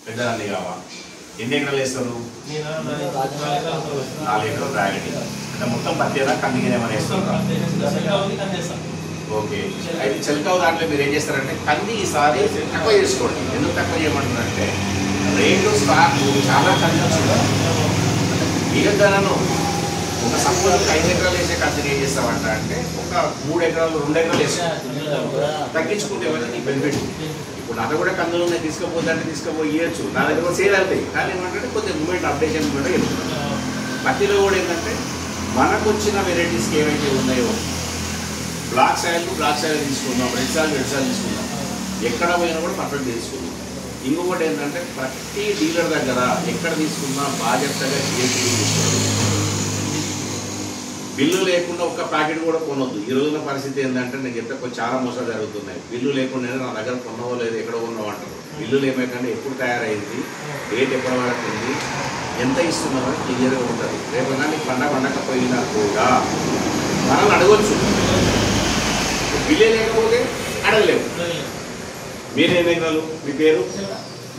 పెద్దదాన్ని కావా ఎన్ని ఎకరాలు వేస్తారు 4 ఎకరాలు రాగడి అంటే మొత్తం పత్తేదా కందికి ఏమైనా వేస్తారా ఓకే అయితే చిలకావు దాంట్లో మీరు ఏం చేస్తారంటే కంది ఈసారి తక్కువ చేసుకోండి ఎందుకు తక్కువ చేయమంటారంటే రేటు స్టాక్ చాలా కంది మిగతాను ఒక సపోజ్ 5 ఎకరాలు వేసే కందిని ఏం చేస్తామంట అంటే ఒక 3 ఎకరాలు 2 ఎకరాలు వేస్తాం తగ్గించుకుంటే ఏమైనా నీకు బెనిఫిట్ ఇప్పుడు నా కూడా కందులు ఉన్నాయి తీసుకుపోతే తీసుకుపోయి ఇవ్వచ్చు నా దగ్గర సేల్ అవుతాయి కానీ ఏమంటే కొద్దిగా మూమెంట్ అప్డేషన్ కూడా చెప్తున్నాను పత్తిలో కూడా ఏంటంటే మనకు వచ్చిన వెరైటీస్కి ఏవైతే ఉన్నాయో బ్లాక్ సాయిల్ తీసుకుందాం రెడ్ సాయిల్ తీసుకుందాం ఎక్కడ పోయినా కూడా పర్ఫెక్ట్ తీసుకుందాం ఇంకొకటి ఏంటంటే ప్రతి డీలర్ దగ్గర ఎక్కడ తీసుకున్నా బాధ్యతగా జిఎస్టీ తీసుకోవాలి బిల్లు లేకుండా ఒక్క ప్యాకెట్ కూడా కొనొద్దు ఈ రోజున పరిస్థితి ఏంటంటే నేను చెప్తే చాలా మోసాలు జరుగుతున్నాయి బిల్లు లేకుండా నా దగ్గర కొన్నవో లేదు ఎక్కడ కొన్నావు అంటారు బిల్లులు ఏమైనా ఎప్పుడు తయారైంది డేట్ ఎప్పటి వరకు ఉంది ఎంత ఇస్తున్నారో క్లియర్గా ఉంటుంది రేపైనా నీకు పండకపోయినా కూడా మనల్ని అడగొచ్చు బిల్లే లేకపోతే అడగలేవు మీరేం ఎకరాలు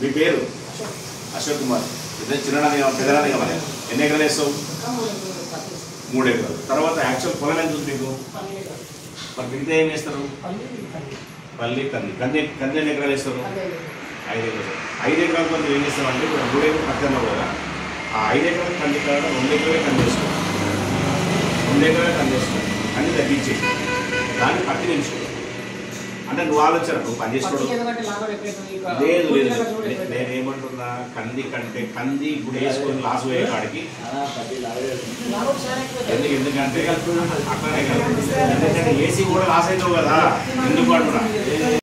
మీ పేరు అశోక్ కుమార్ ఇద్దరు పెద్దనాని కావాలి ఎన్ని ఎకరాలు వేస్తావు 3 ఎకరాలు తర్వాత యాక్చువల్ పొలం ఎంత ఉంది మీకు మరి మిగతా ఏం వేస్తారు పల్లి కంది ఎన్ని ఎకరాలు వేస్తారు 5 ఎకరాలు 5 ఎకరాల కొంత ఏం చేస్తామంటే ఇప్పుడు 3 ఎకరాలు పక్కన కదా ఆ 5 ఎకరాలు కంది కాడ 2 ఎకరాలే కంది వేసుకోండి 2 ఎకరాలే కంది వేసుకోండి కంది తగ్గించేసి దాన్ని పట్టి నిలుచుకో అంటే నువ్వు ఆలోచన నువ్వు పని చేసుకోవడం లేదు నేనేమంటున్నా కంది కంటే కంది ఇప్పుడు వేసుకొని లాస్ పోయే కాడికి ఎందుకంటే అట్లనే కదా ఎందుకంటే ఏసీ కూడా లాస్ అవుతావు కదా ఎందుకు అంటున్నా